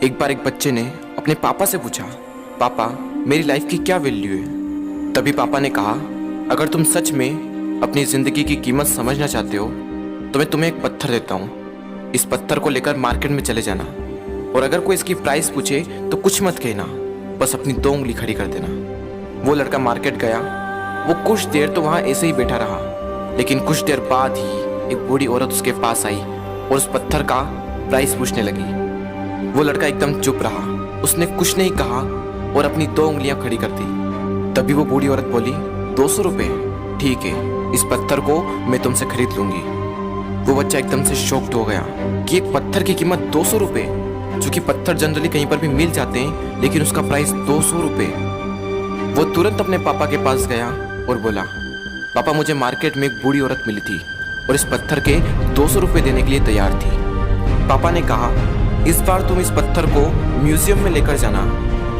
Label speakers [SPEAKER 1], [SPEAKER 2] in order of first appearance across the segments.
[SPEAKER 1] एक बार एक बच्चे ने अपने पापा से पूछा, पापा मेरी लाइफ की क्या वैल्यू है। तभी पापा ने कहा, अगर तुम सच में अपनी ज़िंदगी की कीमत समझना चाहते हो तो मैं तुम्हें एक पत्थर देता हूँ। इस पत्थर को लेकर मार्केट में चले जाना और अगर कोई इसकी प्राइस पूछे तो कुछ मत कहना, बस अपनी 2 उंगली खड़ी कर देना। वो लड़का मार्केट गया। वो कुछ देर तो वहाँ ऐसे ही बैठा रहा, लेकिन कुछ देर बाद ही एक बूढ़ी औरत उसके पास आई और उस पत्थर का प्राइस पूछने लगी। वो लड़का एकदम चुप रहा, उसने कुछ नहीं कहा और अपनी 2 उंगलियां खड़ी कर दी। तभी वो बूढ़ी औरत बोली, 200 रुपये, ठीक है, इस पत्थर को मैं तुमसे खरीद लूंगी। वो बच्चा एकदम से शॉक्ड हो गया कि एक पत्थर की कीमत 200 रुपये, जो कि पत्थर जनरली कहीं पर भी मिल जाते हैं, लेकिन उसका प्राइस 200 रुपये। वो तुरंत अपने पापा के पास गया और बोला, पापा मुझे मार्केट में एक बूढ़ी औरत मिली थी और इस पत्थर के 200 रुपये देने के लिए तैयार थी। पापा ने कहा, इस बार तुम इस पत्थर को म्यूजियम में लेकर जाना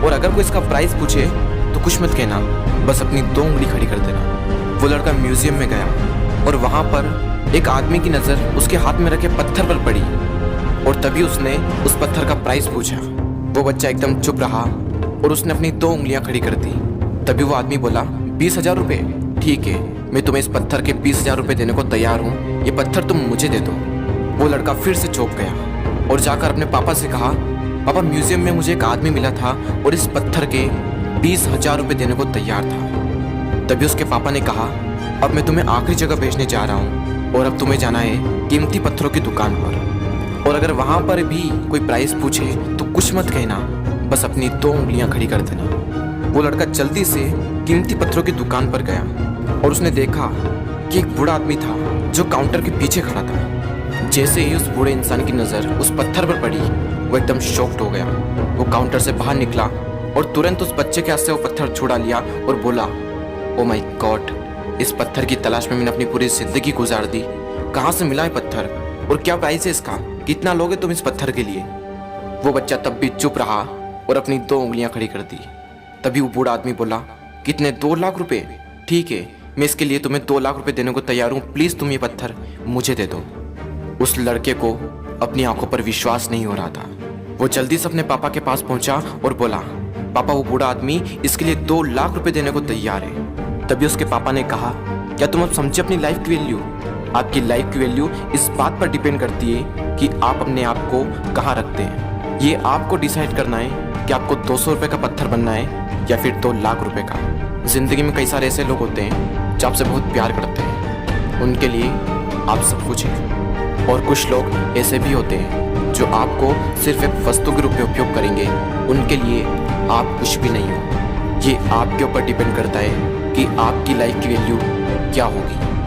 [SPEAKER 1] और अगर कोई इसका प्राइस पूछे तो कुछ मत कहना, बस अपनी 2 उंगली खड़ी कर देना। वो लड़का म्यूजियम में गया और वहाँ पर एक आदमी की नज़र उसके हाथ में रखे पत्थर पर पड़ी और तभी उसने उस पत्थर का प्राइस पूछा। वो बच्चा एकदम चुप रहा और उसने अपनी 2 उंगलियां खड़ी कर दी। तभी वो आदमी बोला, 20,000 रुपये, ठीक है, मैं तुम्हें इस पत्थर के 20,000 रुपये देने को तैयार हूँ, ये पत्थर तुम मुझे दे दो। वो लड़का फिर से चौंक गया और जाकर अपने पापा से कहा, पापा म्यूजियम में मुझे एक आदमी मिला था और इस पत्थर के 20,000 रुपये देने को तैयार था। तभी उसके पापा ने कहा, अब मैं तुम्हें आखिरी जगह भेजने जा रहा हूँ और अब तुम्हें जाना है कीमती पत्थरों की दुकान पर और अगर वहाँ पर भी कोई प्राइस पूछे तो कुछ मत कहना, बस अपनी 2 उंगलियाँ खड़ी कर देना। वो लड़का जल्दी से कीमती पत्थरों की दुकान पर गया और उसने देखा कि एक बूढ़ा आदमी था जो काउंटर के पीछे खड़ा था। जैसे ही उस बूढ़े इंसान की नज़र उस पत्थर पर पड़ी, वो एकदम शॉक्ड हो गया। वो काउंटर से बाहर निकला और तुरंत उस बच्चे के हाथ से वो पत्थर छुड़ा लिया और बोला, ओ माय गॉड, इस पत्थर की तलाश में मैंने अपनी पूरी जिंदगी गुजार दी। कहाँ से मिला है पत्थर और क्या प्राइस है इसका, कितना लोगे तुम इस पत्थर के लिए। वो बच्चा तब भी चुप रहा और अपनी 2 उंगलियां खड़ी कर दी। तभी वो बूढ़ा आदमी बोला, कितने, 2 लाख रुपए, ठीक है, मैं इसके लिए तुम्हें 2 लाख रुपए देने को तैयार हूँ, प्लीज़ तुम ये पत्थर मुझे दे दो। उस लड़के को अपनी आंखों पर विश्वास नहीं हो रहा था। वो जल्दी से अपने पापा के पास पहुंचा और बोला, पापा वो बूढ़ा आदमी इसके लिए 2 लाख रुपए देने को तैयार है। तभी उसके पापा ने कहा, क्या तुम अब समझे अपनी लाइफ की वैल्यू? आपकी लाइफ की वैल्यू इस बात पर डिपेंड करती है कि आप अपने आप को कहाँ रखते हैं। ये आपको डिसाइड करना है कि आपको 200 रुपये का पत्थर बनना है या फिर 2 लाख रुपए का। जिंदगी में कई सारे ऐसे लोग होते हैं जो आपसे बहुत प्यार करते हैं, उनके लिए आप सब कुछ हैं, और कुछ लोग ऐसे भी होते हैं जो आपको सिर्फ एक वस्तु के रूप में उपयोग करेंगे, उनके लिए आप कुछ भी नहीं हो। ये आपके ऊपर डिपेंड करता है कि आपकी लाइफ की वैल्यू क्या होगी।